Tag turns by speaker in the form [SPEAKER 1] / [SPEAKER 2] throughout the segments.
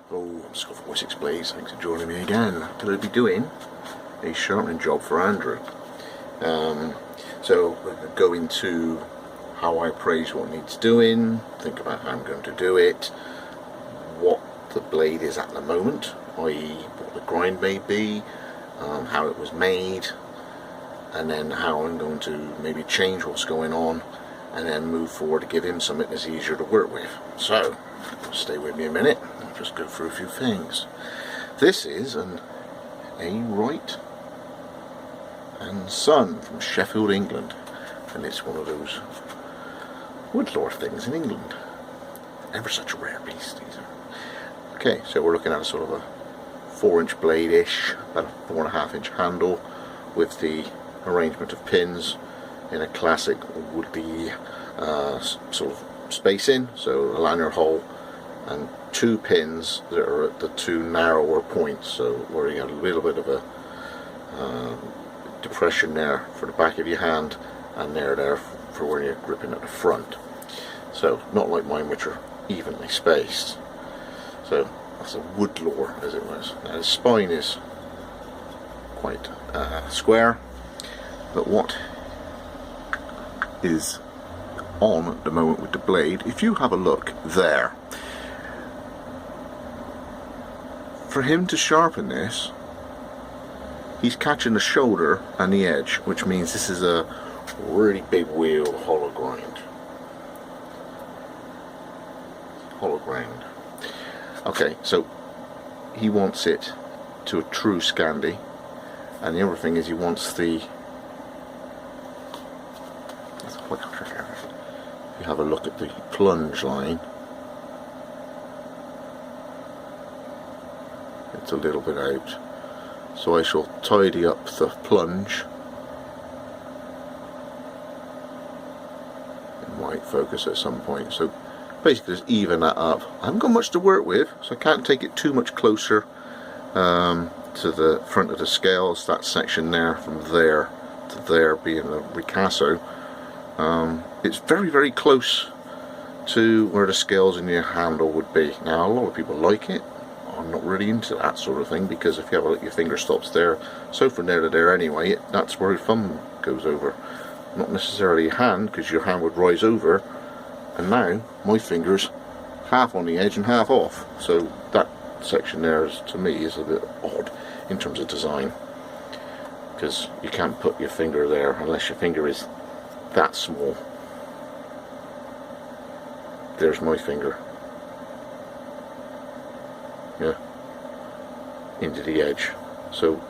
[SPEAKER 1] Oh, I'm Scott from Wessex Blades. Thanks for joining me again. Today I'll be doing a sharpening job for Andrew. So we're going to go into how I appraise what needs doing, think about how I'm going to do it, what the blade is at the moment, i.e. what the grind may be, how it was made, and then how I'm going to maybe change what's going on and then move forward to give him something that's easier to work with. So stay with me a minute, I'll just go through a few things. This is a Wright and Son from Sheffield, England, and it's one of those woodlore things in England. Ever such a rare beast, these are. Okay, so we're looking at a sort of a 4-inch blade-ish, about a 4.5-inch handle with the arrangement of pins in a classic woody sort of spacing, so a lanyard hole and 2 pins that are at the 2 narrower points, so where you have a little bit of a depression there for the back of your hand and there for when you're gripping at the front. So not like mine, which are evenly spaced. So that's a woodlore, as it was. Now the spine is quite square, but what is on at the moment with the blade, if you have a look there, for him to sharpen this, he's catching the shoulder and the edge, which means this is a really big wheel hollow grind. Okay, so he wants it to a true Scandi, and the other thing is he wants the, if you have a look at the plunge line, it's a little bit out, so I shall tidy up the plunge. It might focus at some point, so basically just even that up. I haven't got much to work with, so I can't take it too much closer to the front of the scales. That section there, from there to there being a ricasso, it's very, very close to where the scales in your handle would be. Now a lot of people like it. I'm not really into that sort of thing, because if you have a look, your finger stops there, so from there to there anyway, that's where your thumb goes over, not necessarily your hand, because your hand would rise over, and now my finger's half on the edge and half off, so that section there is, to me, is a bit odd in terms of design, because you can't put your finger there unless your finger is that small. There's my finger, yeah, into the edge, so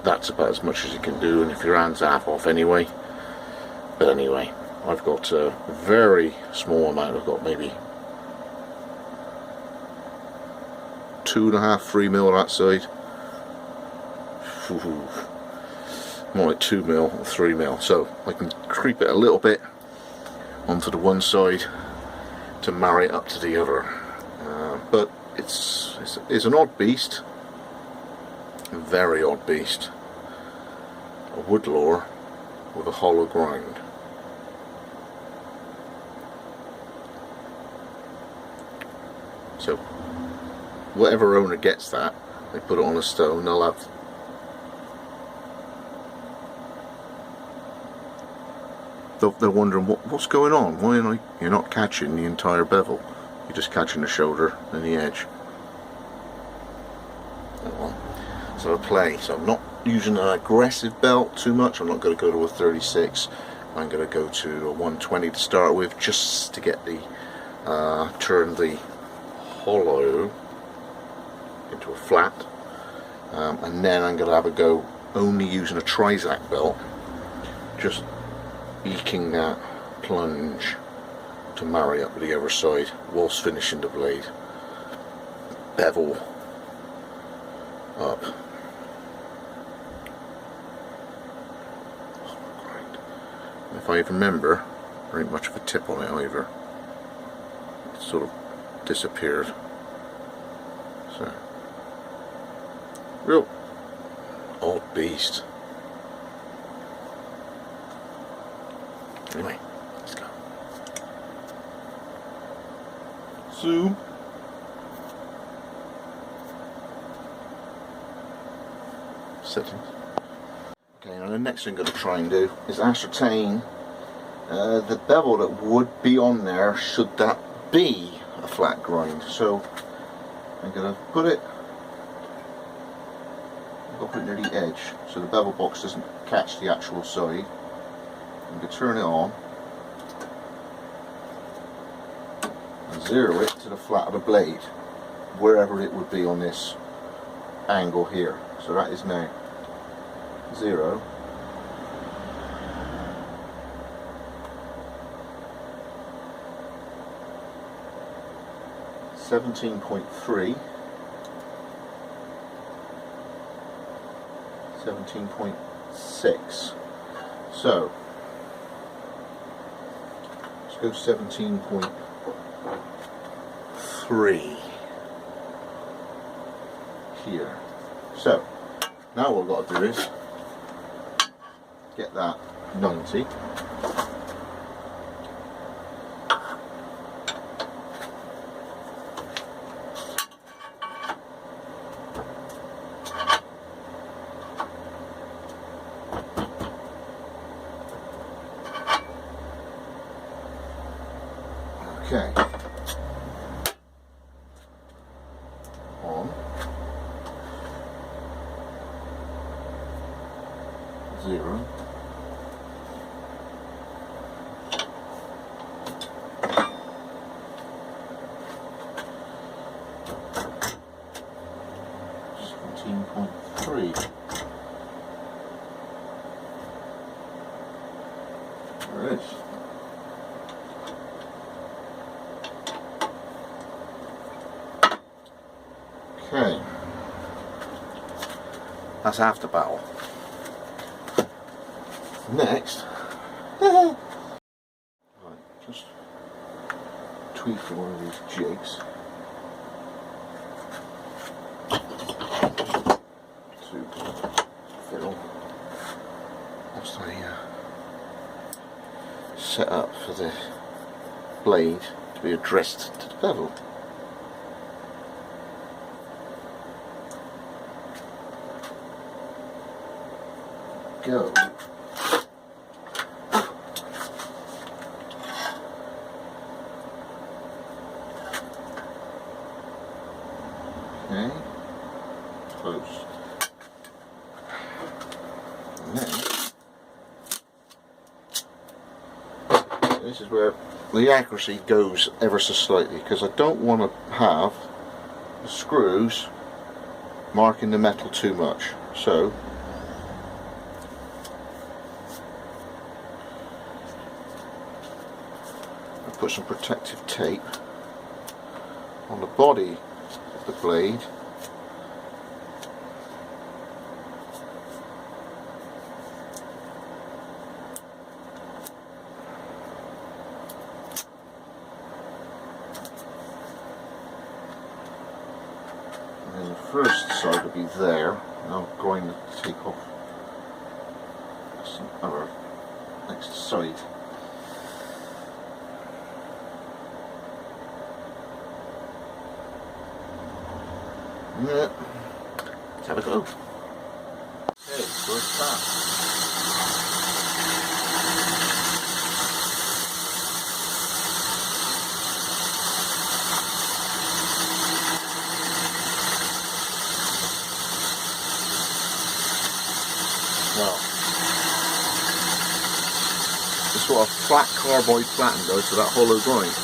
[SPEAKER 1] that's about as much as you can do, and if your hand's half off anyway. But anyway, I've got a very small amount. I've got maybe 2.5, 3 mil on that side. More like 2 mil or 3 mil. So I can creep it a little bit onto the one side to marry it up to the other. But it's an odd beast, a very odd beast. A woodlore with a hollow grind. So whatever owner gets that, they put it on a stone, they'll have they're wondering what's going on. Why you're not catching the entire bevel, you're just catching the shoulder and the edge. So I play, so I'm not using an aggressive belt too much. I'm not going to go to a 36, I'm going to go to a 120 to start with, just to get the turn the hollow into a flat, and then I'm going to have a go only using a Trizac belt, just eking that plunge to marry up with the other side whilst finishing the blade bevel up. If I remember, there ain't much of a tip on it either. It sort of disappeared. So, real odd beast. Anyway, let's go. Zoom. settings. Okay, now the next thing I'm going to try and do is ascertain the bevel that would be on there should that be a flat grind. So I'm going to put it near the edge so the bevel box doesn't catch the actual side. I'm going to turn it on and zero it to the flat of the blade, wherever it would be on this angle here. So that is now 0. $17.3, 17.6. So let's go 17.3 here. So now what we've got to do is get that 90. Okay. On. 0. .3. There it is. Okay, that's after battle. Next, right, just tweaking one of these jigs to fiddle. Whilst I set up for the blade to be addressed to the bevel. Go. Okay, close. And then this is where the accuracy goes ever so slightly, because I don't want to have the screws marking the metal too much. So put some protective tape on the body of the blade, and then the first side will be there, and I'm going to take off some other next side. Yeah. Let's have a go. Okay, first pass. Well, this sort of flat carbide flatten goes to that hollow grind.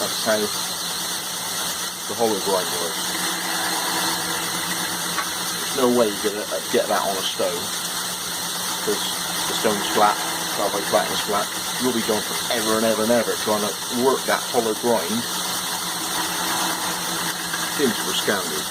[SPEAKER 1] That's how the hollow grind works. There's no way you're going to get that on a stone, because the stone's flat, carbide flatten is flat. You'll be going forever and ever and ever trying to work that hollow grind into a scandal.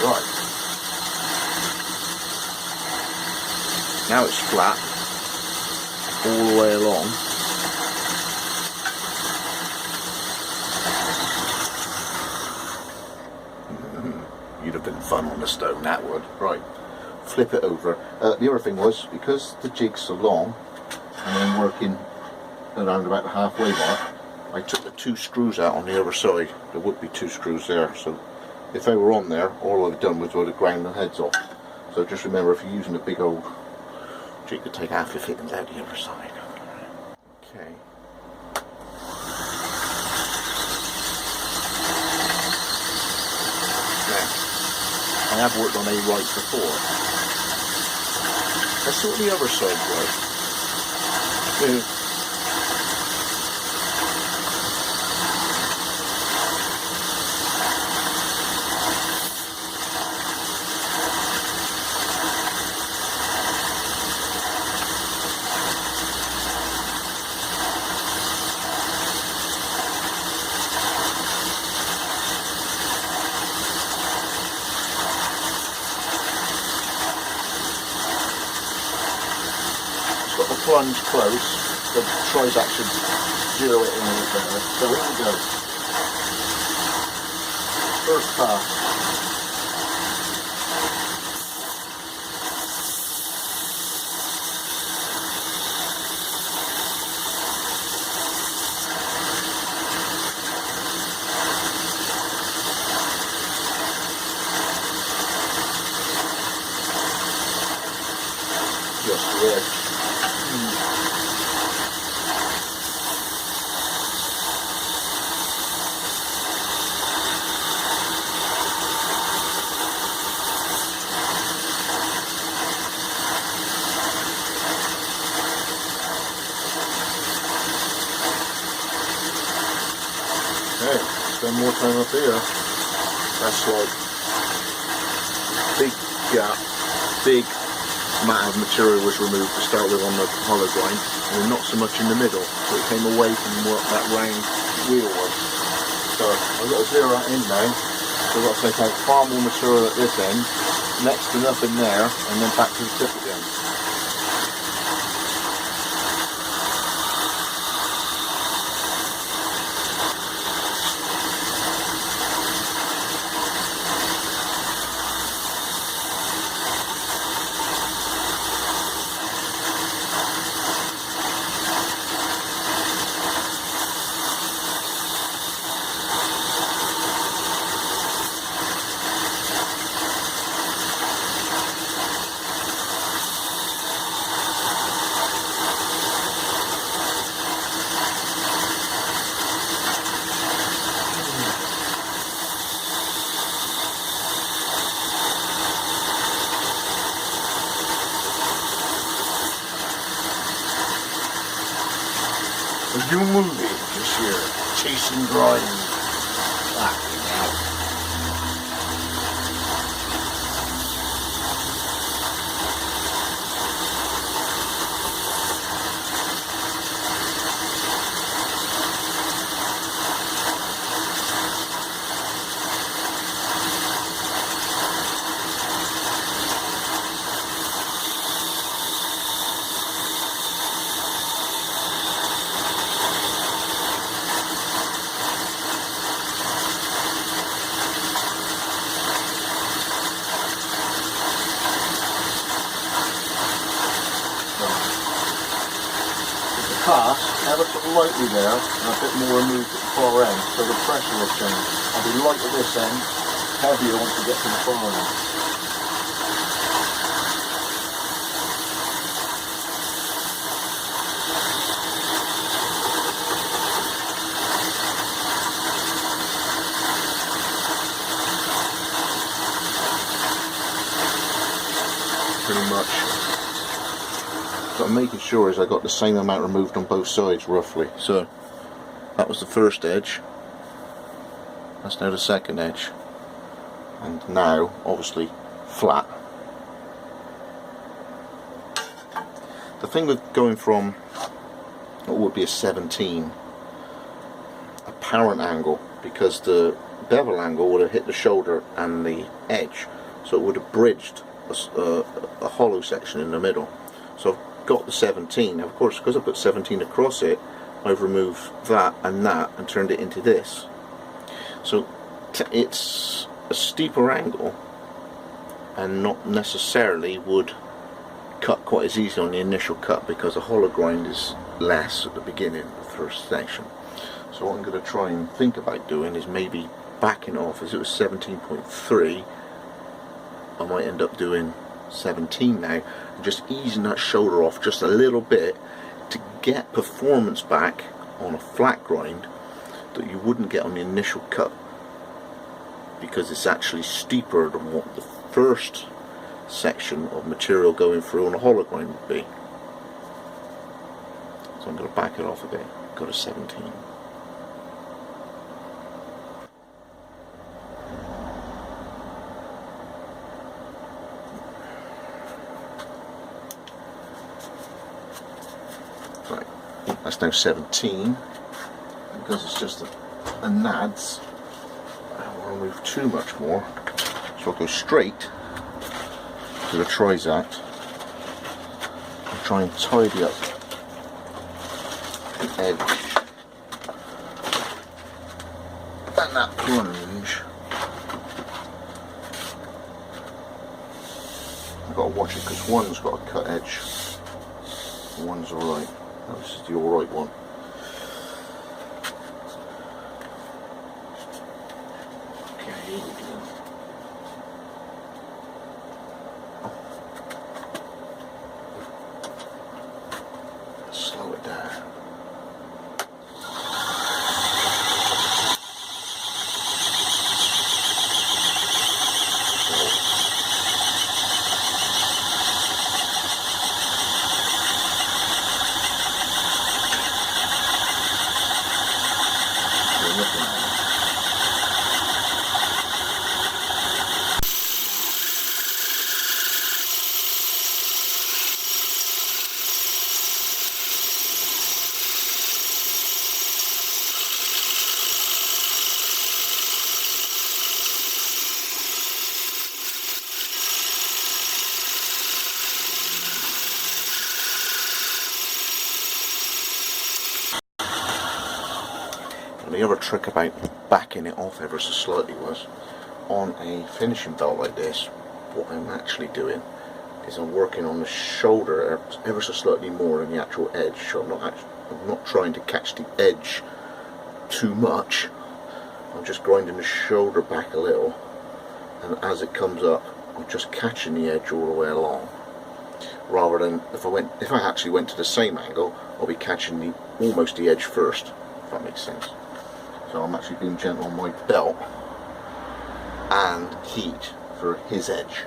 [SPEAKER 1] Right. Now it's flat all the way along. You'd have been fun on the stone, that would. Right. Flip it over. The other thing was, because the jig's so long and I'm working around about the halfway mark, I took the 2 screws out on the other side. There would be 2 screws there, so if they were on there, all I've done was would have ground the heads off. So just remember, if you're using a big old jig, to take half your fittings out the other side. Okay. Now, I have worked on a Wright before. Let's see what the other side was. Got the plunge close, the triback should zero it in a little better. So here we go. First pass. Just the edge. Okay, spend more time up here. That's like big gap, big amount of material was removed to start with on the hollow grind, and not so much in the middle, so it came away from what that round wheel was. So I've got to zero that in now, so I've got to take out far more material at this end, next to nothing there, and then back to the tip again. A new movie this year, Chasing Grind. Cast ever so lightly there and a bit more removed at the far end, so the pressure will change. I'll be light at this end, heavier once we get to the far end. Pretty much. What I'm making sure is I got the same amount removed on both sides roughly. So that was the first edge, that's now the second edge, and now obviously flat. The thing with going from what would be a 17 apparent angle, because the bevel angle would have hit the shoulder and the edge, so it would have bridged a hollow section in the middle. So I've got the 17. Now, of course, because I put 17 across it, I've removed that and turned it into this. So it's a steeper angle and not necessarily would cut quite as easy on the initial cut, because a hollow grind is less at the beginning of the first section. So what I'm going to try and think about doing is maybe backing off. As it was 17.3, I might end up doing 17 now, and just easing that shoulder off just a little bit to get performance back on a flat grind that you wouldn't get on the initial cut, because it's actually steeper than what the first section of material going through on a hollow grind would be. So I'm going to back it off a bit, go to 17. Right, that's now 17. Because it's just a nads, I don't want to move too much more, so I'll go straight to the trizact and try and tidy up the edge and that plunge. I've got to watch it because one's got a cut edge and one's alright. Oh, this is the alright one. Okay, here we go. Slow it down. The other trick about backing it off ever so slightly was, on a finishing belt like this, what I'm actually doing is I'm working on the shoulder ever so slightly more than the actual edge. So I'm not trying to catch the edge too much. I'm just grinding the shoulder back a little, and as it comes up, I'm just catching the edge all the way along. Rather than if I actually went to the same angle, I'll be catching almost the edge first, if that makes sense. So I'm actually being gentle on my belt and heat for his edge.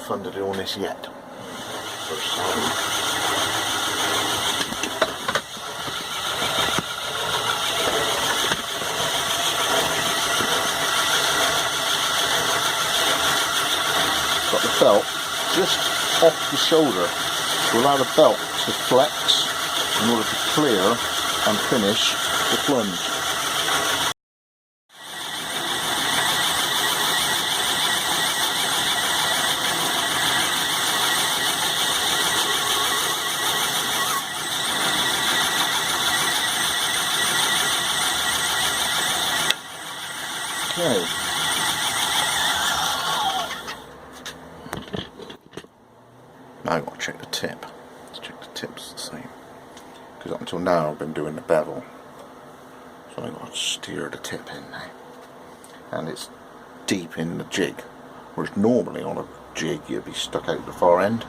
[SPEAKER 1] Fun to do on this yet. First time. Got the belt just off the shoulder to allow the belt to flex in order to clear and finish the plunge. Okay. Now I've got to check the tip. Let's check the tip's the same. Because up until now I've been doing the bevel. So I've got to steer the tip in now. And it's deep in the jig. Whereas normally on a jig you'd be stuck out the far end.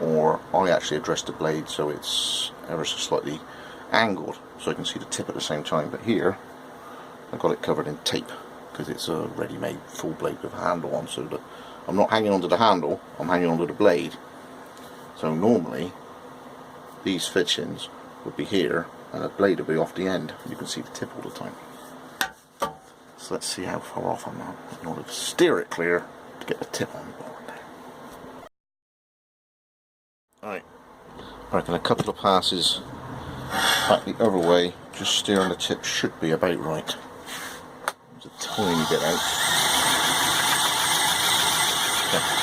[SPEAKER 1] Or I actually address the blade so it's ever so slightly angled so I can see the tip at the same time. But here I've got it covered in tape. because it's a ready-made full blade with a handle on, so that I'm not hanging onto the handle, I'm hanging onto the blade. So normally these fittings would be here and the blade would be off the end. You can see the tip all the time. So let's see how far off I'm at in order to steer it clear to get the tip on board. Alright, I reckon a couple of passes back the other way, just steering the tip should be about right. There's a tiny bit out. Okay.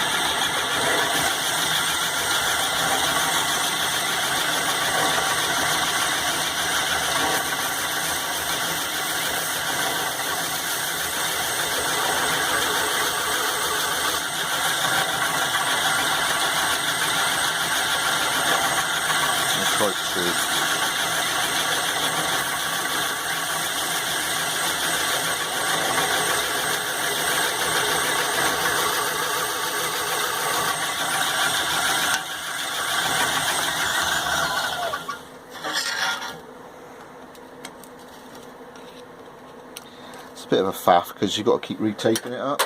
[SPEAKER 1] It's a bit of a faff because you've got to keep retaping it up.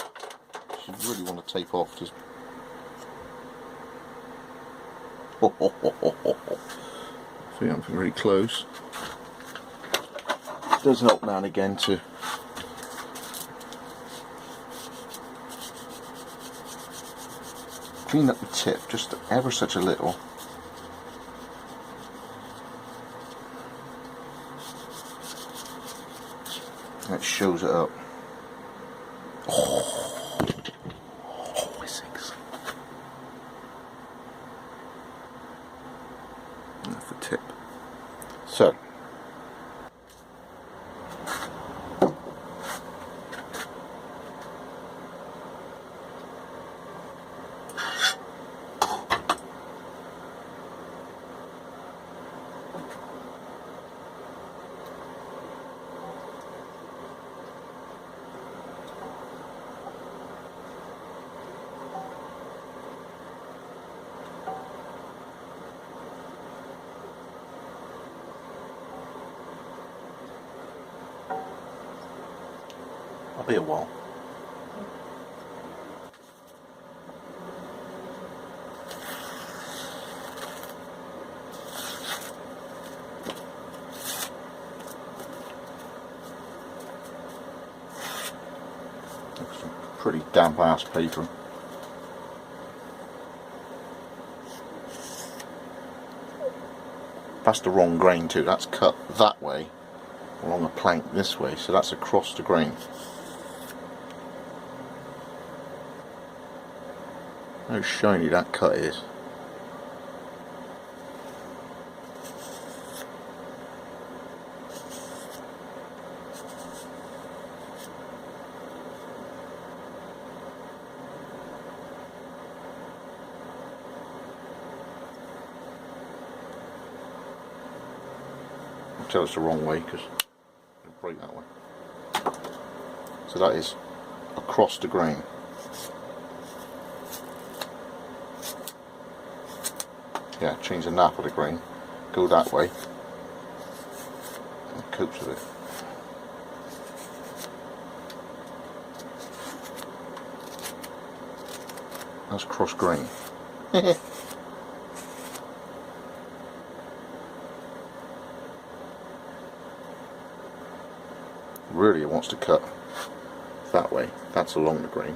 [SPEAKER 1] You really want to tape off just. I think I'm really close. It does help now and again to clean up the tip just ever such a little. That shows it up. Oh, Wessex. That's the tip. So, I'll be a while. That's some pretty damp ass paper. That's the wrong grain too. That's cut that way along a plank this way, so that's across the grain. How shiny that cut is. I'll tell it's the wrong way because it'll break that way. So that is across the grain. Yeah, change the nap of the grain, go that way, and copes with it. That's cross grain. Really, it wants to cut that way. That's along the grain.